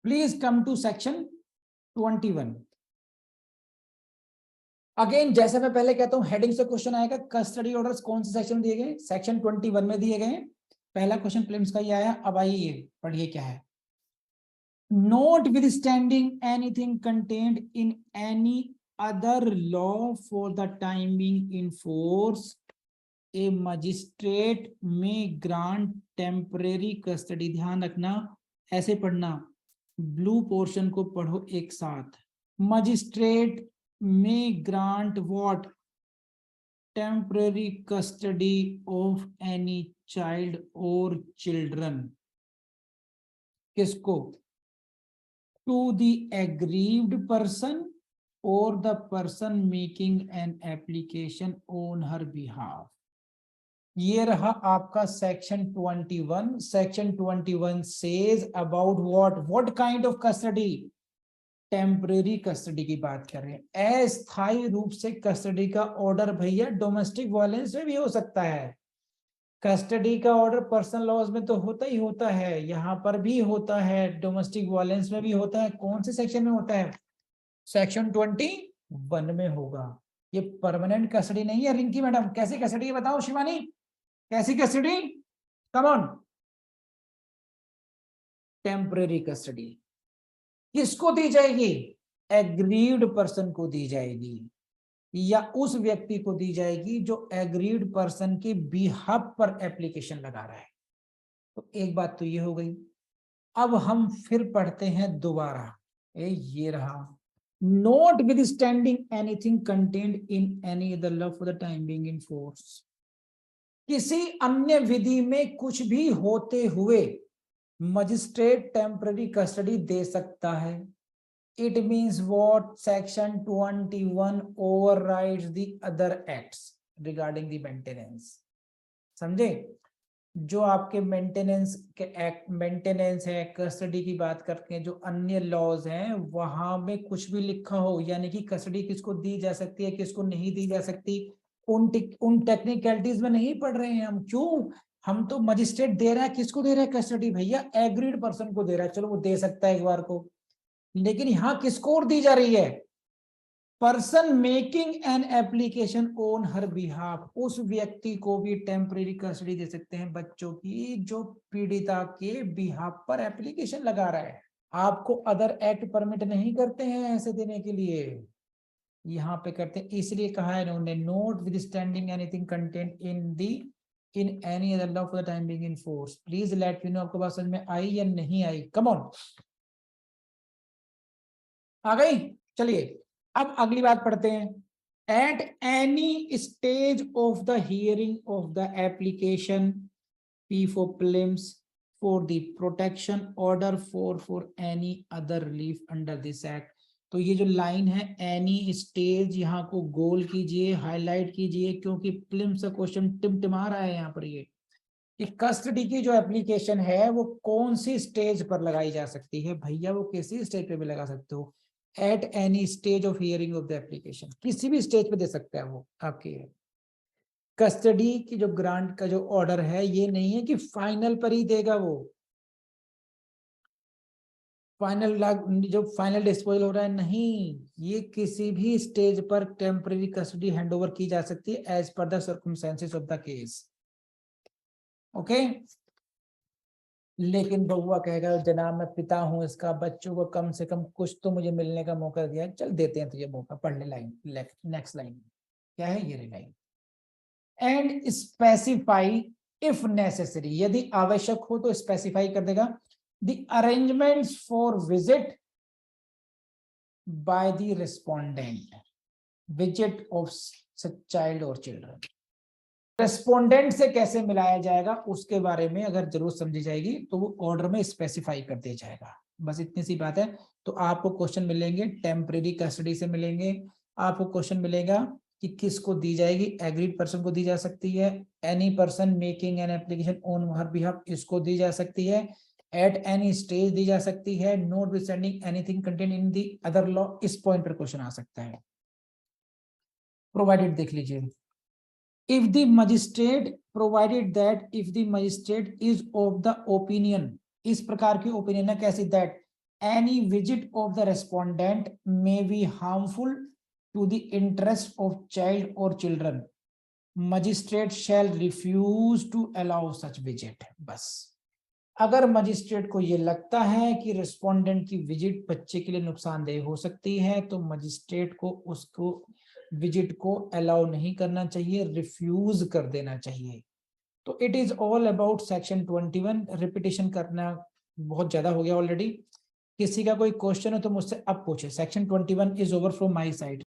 Please come to section 21। Again जैसे मैं पहले कहता हूं, हेडिंग से क्वेश्चन आएगा। कस्टडी ऑर्डर्स कौन से सेक्शन में दिए गए? सेक्शन 21 में दिए गए। पहला क्वेश्चन प्रीलिम्स का ही आया। अब आइए पढ़िए क्या है। Notwithstanding anything contained in any other law for the time being in force, a magistrate may grant temporary custody। ध्यान रखना, ऐसे पढ़ना, ब्लू पोर्शन को पढ़ो एक साथ। मजिस्ट्रेट में grant what? Temporary custody of any child और चिल्ड्रन। किसको? टू द एग्रीव्ड पर्सन और the person making an application on her behalf. ये रहा आपका section 21। Section 21 says about what kind of custody? Temporary custody की बात कर रहे हैं। अस्थायी रूप से कस्टडी का ऑर्डर भैया डोमेस्टिक वायलेंस में भी हो सकता है। कस्टडी का ऑर्डर पर्सनल लॉज में तो होता ही होता है, यहां पर भी होता है, डोमेस्टिक वायलेंस में भी होता है। कौन से सेक्शन में होता है? सेक्शन 21 में होगा। ये परमानेंट कस्टडी नहीं है। रिंकी मैडम कैसी कस्टडी है बताओ? शिवानी कैसी custody? Come on. Temporary custody किसको दी जाएगी? एग्रीव्ड पर्सन को दी जाएगी, या उस व्यक्ति को दी जाएगी जो एग्रीव्ड पर्सन के बिहाफ पर एप्लीकेशन लगा रहा है। तो एक बात तो ये हो गई। अब हम फिर पढ़ते हैं दोबारा। ये रहा, note with standing anything contained in any other law for the time being in force. किसी अन्य विधि में कुछ भी होते हुए मजिस्ट्रेट टेम्पररी कस्टडी दे सकता है। It means what? Section 21 overrides the other acts regarding the maintenance। समझे? जो आपके मेंटेनेंस के एक्ट, मेंटेनेंस है, कस्टडी की बात करते हैं, जो अन्य लॉज हैं वहां में कुछ भी लिखा हो, यानी कि कस्टडी किसको दी जा सकती है, किसको नहीं दी जा सकती, उन टेक्निकलिटीज में नहीं पढ़ रहे हैं हम। क्यों? हम तो मजिस्ट्रेट दे रहा है, किसको दे रहा है कस्टडी? भैया एग्रीड पर्सन को दे रहा है। चलो वो दे सकता है एक बार को, लेकिन यहां किसको दी जा रही है? Person making an application on her behalf. उस व्यक्ति को भी टेम्परेरी कस्टडी दे सकते हैं बच्चों की जो पीड़िता के बिहाफ पर एप्लीकेशन लगा रहा है। आपको अदर एक्ट परमिट नहीं करते हैं ऐसे देने के लिए, यहां पे करते हैं। इसलिए कहा है इन्होंने, note with standing anything content in any other law for the time being in force. Please let me know आपको बात समझ में आई या नहीं आई। कम ऑन, आ गई? चलिए अब अगली बात पढ़ते हैं। At any stage of the hearing of the application, P for prelims, for the protection order, for any other relief under this act। तो ये जो लाइन है एनी स्टेज, यहाँ को गोल कीजिए, हाईलाइट कीजिए, क्योंकि प्रीलिम्स का क्वेश्चन टिमटिमा रहा है यहाँ पर। ये कि कस्टडी की जो एप्लीकेशन है वो कौन सी स्टेज पर लगाई जा सकती है? भैया वो किसी स्टेज पे भी लगा सकते हो। At any stage of hearing of the application, किसी भी स्टेज पे दे सकता है वो आपके। कस्टडी की जो ग्रांट का जो ऑर्डर है, ये नहीं है कि फाइनल पर ही देगा वो। फाइनल जो फाइनल डिस्पोजल हो रहा है, नहीं, ये किसी भी स्टेज पर टेम्पररी कस्टडी हैंडओवर की जा सकती है as per the circumstances of the case. Okay, लेकिन बउआ कहेगा जनाब मैं पिता हूं इसका, बच्चों को कम से कम कुछ तो मुझे मिलने का मौका दिया, चल देते हैं तुझे मौका। पढ़ ले लाइन, नेक्स्ट लाइन क्या है? ये line, and specify if necessary, यदि आवश्यक हो तो स्पेसिफाई कर देगा, the arrangements for visit by the respondent, visit of child और चिल्ड्रन। रेस्पोंडेंट से कैसे मिलाया जाएगा उसके बारे में अगर जरूरत समझी जाएगी तो वो ऑर्डर में स्पेसिफाई कर दिया जाएगा। बस इतनी सी बात है। तो आपको क्वेश्चन मिलेंगे टेम्परेरी कस्टडी से मिलेंगे, आपको क्वेश्चन मिलेगा कि किसको दी जाएगी, एग्रीड पर्सन को दी जा सकती है, any person making an application on her behalf इसको दी जा सकती है, एट एनी स्टेज दी जा सकती है, note withstanding anything contain in the other law, इस पॉइंट पर क्वेश्चन आ सकता है। प्रोवाइडेड देख लीजिए, if the magistrate provided that if the magistrate is of the opinion, इस प्रकार की ओपिनियन है कैसी, that any visit of the respondent may be harmful to the interest of child or children, magistrate shall refuse to allow such visit. बस अगर magistrate को ये लगता है कि रिस्पोंडेंट की विजिट बच्चे के लिए नुकसानदेह हो सकती है तो मजिस्ट्रेट को उसको विजिट को अलाउ नहीं करना चाहिए, रिफ्यूज कर देना चाहिए। तो it is all about section 21। Repetition करना बहुत ज्यादा हो गया ऑलरेडी। किसी का कोई क्वेश्चन हो तो मुझसे अब पूछे। Section 21 is over from my side.